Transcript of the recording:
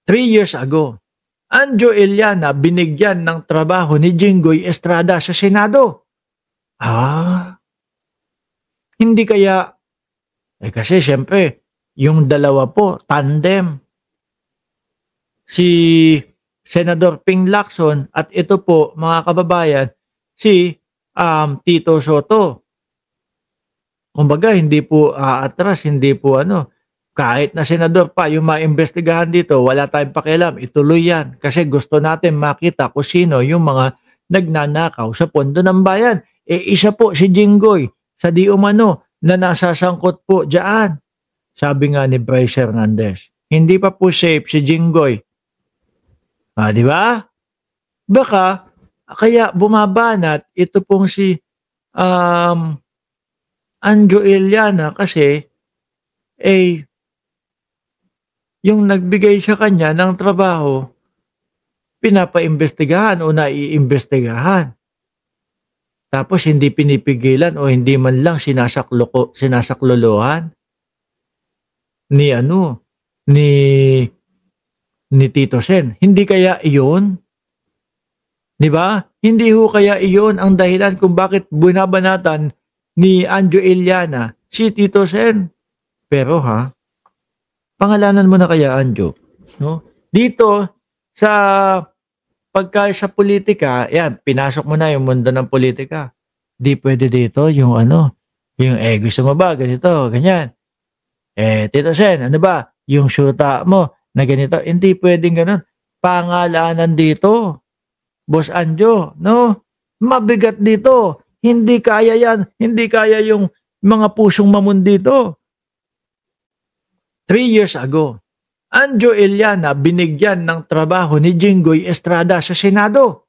3 years ago, Anjo Eliana binigyan ng trabaho ni Jinggoy Estrada sa Senado. Hindi kaya, kasi syempre, yung dalawa po, tandem. Si Senador Ping Lacson at ito po, mga kababayan, si Tito Soto. Kumbaga, hindi po atras, hindi po kahit na senador pa yung maimbestigahan dito, wala tayong pakialam, ituloy yan. Kasi gusto natin makita kung sino yung mga nagnanakaw sa pondo ng bayan. Isa po si Jinggoy sa di umano na nasasangkot po dyan. Sabi nga ni Bryce Hernandez, hindi pa po safe si Jinggoy. Di ba? Baka, kaya bumabanat ito pong si Anjo Eliana kasi yung nagbigay sa kanya ng trabaho, pinapaimbestigahan o naiimbestigahan. Tapos hindi pinipigilan o hindi man lang sinasaklolohan ni Tito Sen. Hindi kaya iyon? Di ba? Hindi ho kaya iyon ang dahilan kung bakit binabanatan ni Anjo Eliana si Tito Sen. Pero pangalanan mo na kaya, Anjo, no? Dito sa sa politika, yan, pinasok mo na yung mundo ng politika. Di pwede dito yung yung gusto mo ba ganito, ganyan. Tito Sen, ano ba? Yung syuta mo na ganito, hindi pwedeng ganun. Pangalanan dito, Boss Anjo, no? Mabigat dito. Hindi kaya yan. Hindi kaya yung mga pusong mamon dito. 3 years ago, Anjo Eliana binigyan ng trabaho ni Jinggoy Estrada sa Senado.